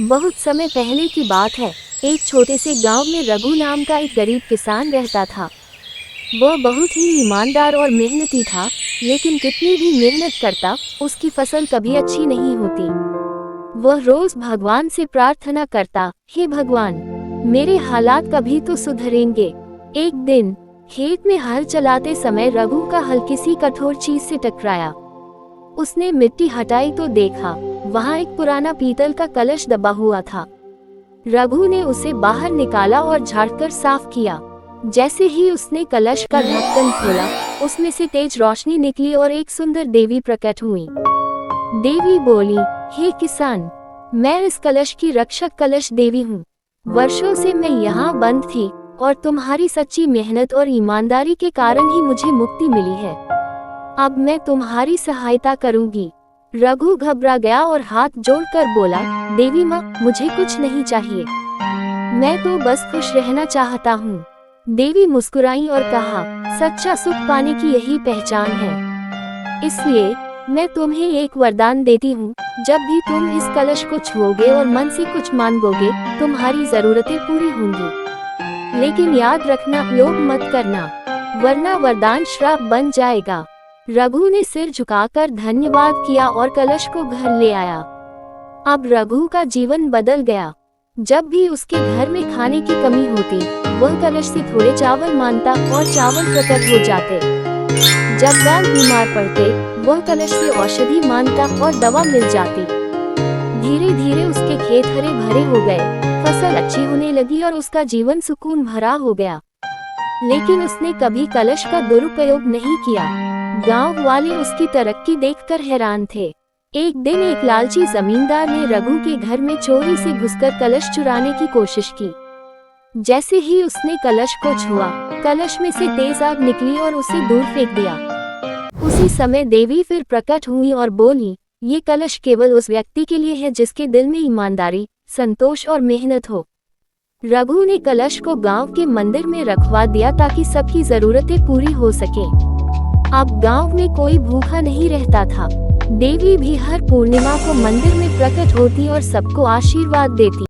बहुत समय पहले की बात है। एक छोटे से गांव में रघु नाम का एक गरीब किसान रहता था। वह बहुत ही ईमानदार और मेहनती था, लेकिन कितनी भी मेहनत करता, उसकी फसल कभी अच्छी नहीं होती। वह रोज भगवान से प्रार्थना करता, हे भगवान, मेरे हालात कभी तो सुधरेंगे। एक दिन खेत में हल चलाते समय रघु का हल किसी कठोर चीज से टकराया। उसने मिट्टी हटाई तो देखा वहां एक पुराना पीतल का कलश दबा हुआ था। रघु ने उसे बाहर निकाला और झाड़कर साफ किया। जैसे ही उसने कलश का ढक्कन खोला, उसमें से तेज रोशनी निकली और एक सुंदर देवी प्रकट हुई। देवी बोली, हे किसान, मैं इस कलश की रक्षक कलश देवी हूँ। वर्षों से मैं यहाँ बंद थी और तुम्हारी सच्ची मेहनत और ईमानदारी के कारण ही मुझे मुक्ति मिली है। अब मैं तुम्हारी सहायता करूंगी। रघु घबरा गया और हाथ जोड़कर बोला, देवी माँ, मुझे कुछ नहीं चाहिए, मैं तो बस खुश रहना चाहता हूँ। देवी मुस्कुराई और कहा, सच्चा सुख पाने की यही पहचान है। इसलिए मैं तुम्हें एक वरदान देती हूँ, जब भी तुम इस कलश को छुओगे और मन से कुछ मांगोगे, तुम्हारी जरूरतें पूरी होंगी। लेकिन याद रखना, लोभ मत करना, वरना वरदान श्राप बन जाएगा। रघु ने सिर झुकाकर धन्यवाद किया और कलश को घर ले आया। अब रघु का जीवन बदल गया। जब भी उसके घर में खाने की कमी होती, वह कलश से थोड़े चावल मांगता और चावल प्रकट हो जाते। जब वह बीमार पड़ते, वह कलश से औषधि मांगता और दवा मिल जाती। धीरे धीरे उसके खेत हरे भरे हो गए, फसल अच्छी होने लगी और उसका जीवन सुकून भरा हो गया। लेकिन उसने कभी कलश का दुरुपयोग नहीं किया। गांव वाले उसकी तरक्की देखकर हैरान थे। एक दिन एक लालची जमींदार ने रघु के घर में चोरी से घुसकर कलश चुराने की कोशिश की। जैसे ही उसने कलश को छुआ, कलश में से तेज आग निकली और उसे दूर फेंक दिया। उसी समय देवी फिर प्रकट हुई और बोली, ये कलश केवल उस व्यक्ति के लिए है जिसके दिल में ईमानदारी, संतोष और मेहनत हो। रघु ने कलश को गांव के मंदिर में रखवा दिया ताकि सबकी जरूरतें पूरी हो सके। अब गांव में कोई भूखा नहीं रहता था। देवी भी हर पूर्णिमा को मंदिर में प्रकट होती और सबको आशीर्वाद देती।